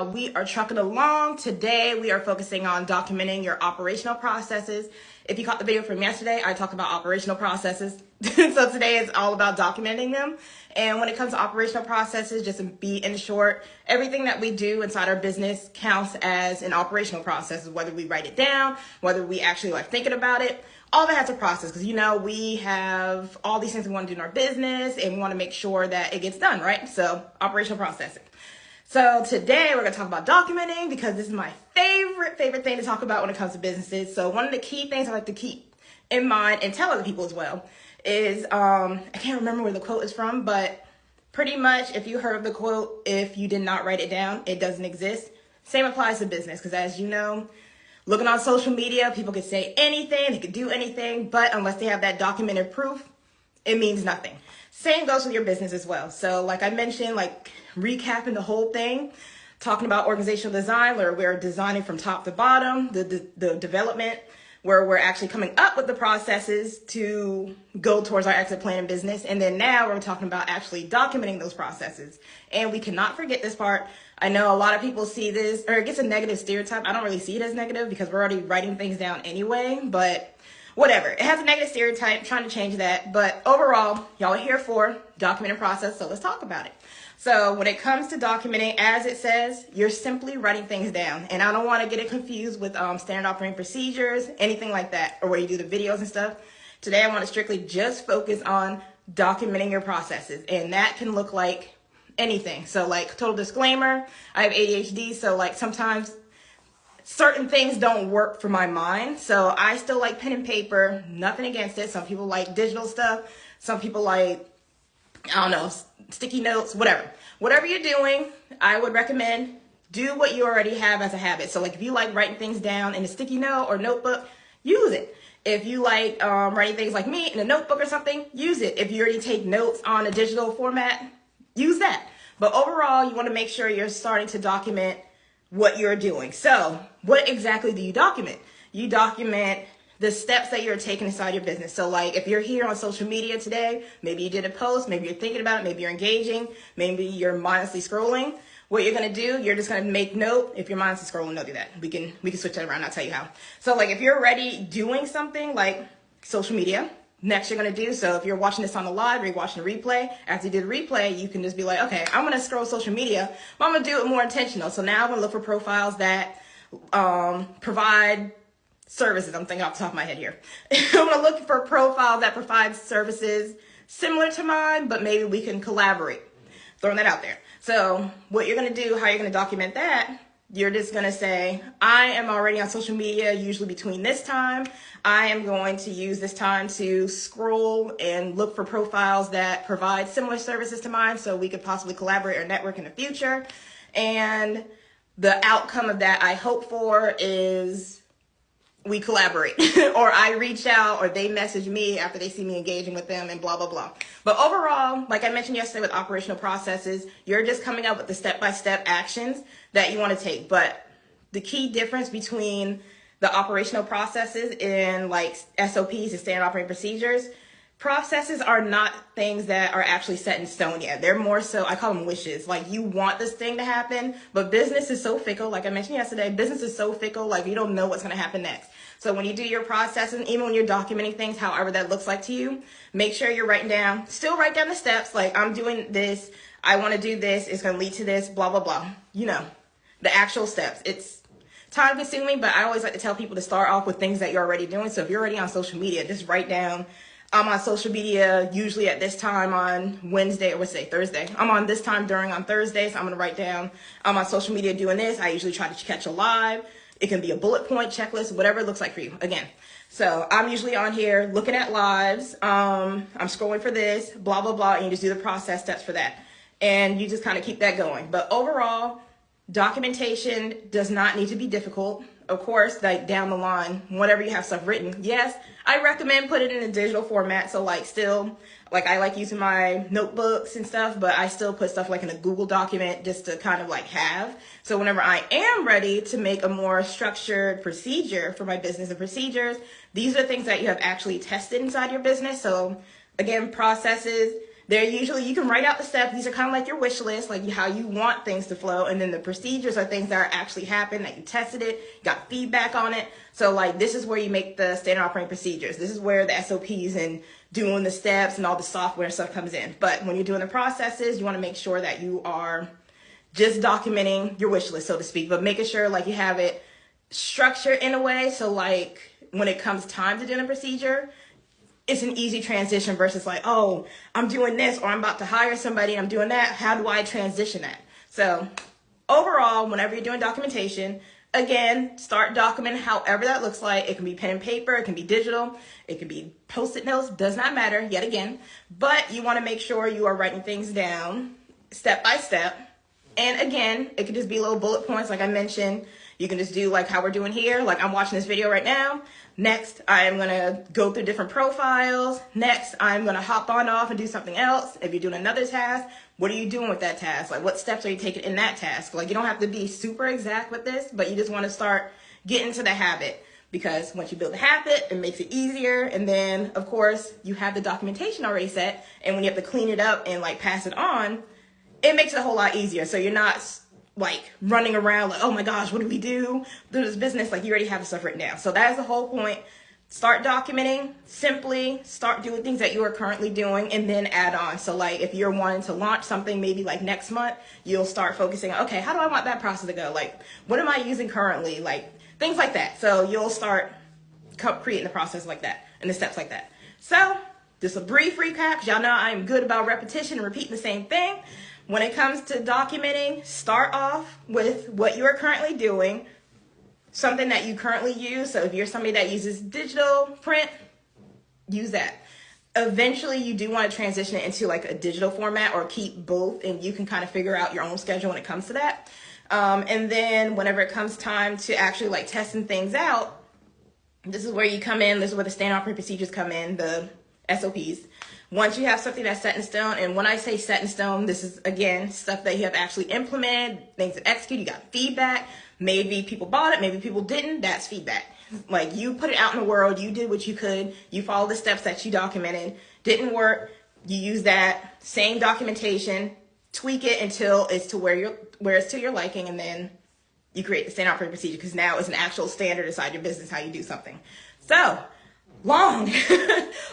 We are trucking along. Today, we are focusing on documenting your operational processes. If you caught the video from yesterday, I talked about operational processes. So today is all about documenting them. And when it comes to operational processes, just to be in short, everything that we do inside our business counts as an operational process, whether we write it down, whether we actually like thinking about it. All that has a process because, we have all these things we want to do in our business and we want to make sure that it gets done, right? So operational processing. So today we're going to talk about documenting because this is my favorite thing to talk about when it comes to businesses. So one of the key things I like to keep in mind and tell other people as well is, I can't remember where the quote is from, but pretty much if you heard of the quote, if you did not write it down, it doesn't exist. Same applies to business because as you know, looking on social media, people can say anything, they can do anything, but unless they have that documented proof, it means nothing. Same goes with your business as well. So like I mentioned, like recapping the whole thing, talking about organizational design, where we're designing from top to bottom, the development, where we're actually coming up with the processes to go towards our exit plan in business. And then now we're talking about actually documenting those processes. And we cannot forget this part. I know a lot of people see this, or it gets a negative stereotype. I don't really see it as negative because we're already writing things down anyway, but whatever. It has a negative stereotype, I'm trying to change that. But overall, y'all are here for documenting process, so let's talk about it. So when it comes to documenting, as it says, you're simply writing things down. And I don't want to get it confused with standard operating procedures, anything like that, or where you do the videos and stuff. Today, I want to strictly just focus on documenting your processes. And that can look like anything. So like total disclaimer, I have ADHD, so like sometimes certain things don't work for my mind. So I still like pen and paper, nothing against it. Some people like digital stuff. Some people like, I don't know, sticky notes, whatever. Whatever you're doing, I would recommend do what you already have as a habit. So like if you like writing things down in a sticky note or notebook, use it. If you like writing things like me in a notebook or something, use it. If you already take notes on a digital format, use that. But overall, you want to make sure you're starting to document what you're doing. So what exactly do you document? You document the steps that you're taking inside your business. So like if you're here on social media today, maybe you did a post, maybe you're thinking about it, maybe you're engaging, maybe you're mindlessly scrolling. What you're going to do, you're just going to make note. If you're mindlessly scrolling, don't do that. We can switch that around. I'll tell you how. So like if you're already doing something like social media, next you're going to do, so if you're watching this on the live or you're watching a replay, after you did a replay, you can just be like, okay, I'm going to scroll social media, but I'm going to do it more intentional. So now I'm going to look for profiles that provide services. I'm thinking off the top of my head here. I'm going to look for profiles that provide services similar to mine, but maybe we can collaborate. Throwing that out there. So what you're going to do, how you're going to document that, you're just going to say, I am already on social media, usually between this time. I am going to use this time to scroll and look for profiles that provide similar services to mine so we could possibly collaborate or network in the future. And the outcome of that I hope for is we collaborate or I reach out or they message me after they see me engaging with them and blah, blah, blah. But overall, like I mentioned yesterday with operational processes, you're just coming up with the step-by-step actions that you want to take. But the key difference between the operational processes in like SOPs and standard operating procedures, processes are not things that are actually set in stone yet. They're more so, I call them wishes. Like you want this thing to happen, but business is so fickle. Like I mentioned yesterday, business is so fickle, like you don't know what's going to happen next. So when you do your processing, even when you're documenting things, however that looks like to you, make sure you're writing down, still write down the steps. Like I'm doing this, I want to do this, it's going to lead to this, blah, blah, blah. The actual steps. It's time consuming, but I always like to tell people to start off with things that you're already doing. So if you're already on social media, just write down, I'm on social media usually at this time on Wednesday, or Thursday. I'm on this time on Thursday, so I'm going to write down, I'm on social media doing this. I usually try to catch a live. It can be a bullet point checklist, whatever it looks like for you. Again, so I'm usually on here looking at lives. I'm scrolling for this, blah, blah, blah, and you just do the process steps for that. And you just kind of keep that going. But overall, documentation does not need to be difficult. Of course, like down the line, whenever you have stuff written, yes, I recommend put it in a digital format. So like still, like I like using my notebooks and stuff, but I still put stuff like in a Google document just to kind of like have. So whenever I am ready to make a more structured procedure for my business and procedures, these are things that you have actually tested inside your business. So again, processes, They're usually, you can write out the steps. These are kind of like your wish list, like how you want things to flow. And then the procedures are things that are actually happen, that you tested it, got feedback on it. So like this is where you make the standard operating procedures. This is where the SOPs and doing the steps and all the software stuff comes in. But when you're doing the processes, you want to make sure that you are just documenting your wish list, so to speak, but making sure like you have it structured in a way so like when it comes time to do the procedure, it's an easy transition versus like, oh, I'm doing this or I'm about to hire somebody, I'm doing that. How do I transition that? So overall, whenever you're doing documentation, again, start documenting however that looks like. It can be pen and paper, it can be digital, it can be Post-it notes, does not matter, yet again. But you want to make sure you are writing things down step by step. And again, it could just be little bullet points like I mentioned. You can just do like how we're doing here. Like I'm watching this video right now. Next, I'm going to go through different profiles. Next, I'm going to hop on off and do something else. If you're doing another task, what are you doing with that task? Like what steps are you taking in that task? Like you don't have to be super exact with this, but you just want to start getting to the habit, because once you build the habit, it makes it easier. And then of course you have the documentation already set. And when you have to clean it up and like pass it on, it makes it a whole lot easier. So you're not like running around like, oh my gosh, what do we do? There's business, like you already have the stuff written down. So that is the whole point. Start documenting, simply start doing things that you are currently doing and then add on. So like if you're wanting to launch something maybe like next month, you'll start focusing on, okay, how do I want that process to go? Like what am I using currently? Like things like that. So you'll start creating the process like that and the steps like that. So just a brief recap, because y'all know I'm good about repetition and repeating the same thing. When it comes to documenting, start off with what you are currently doing, something that you currently use. So if you're somebody that uses digital print, use that. Eventually, you do want to transition it into like a digital format or keep both, and you can kind of figure out your own schedule when it comes to that. And then whenever it comes time to actually like testing things out, this is where you come in. This is where the standard operating procedures come in, the SOPs. Once you have something that's set in stone, and when I say set in stone, this is, again, stuff that you have actually implemented, things that execute, you got feedback. Maybe people bought it, maybe people didn't, that's feedback. Like you put it out in the world, you did what you could, you followed the steps that you documented, didn't work, you use that same documentation, tweak it until it's to where it's to your liking, and then you create the standard operating procedure, because now it's an actual standard inside your business how you do something. So, long.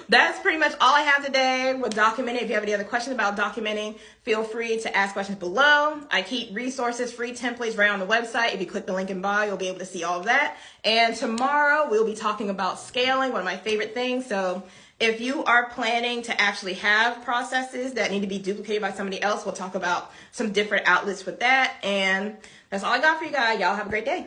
That's pretty much all I have today with documenting. If you have any other questions about documenting, feel free to ask questions below. I keep resources, free templates right on the website. If you click the link in bio, you'll be able to see all of that. And tomorrow we'll be talking about scaling, one of my favorite things. So if you are planning to actually have processes that need to be duplicated by somebody else, we'll talk about some different outlets with that. And that's all I got for you guys. Y'all have a great day.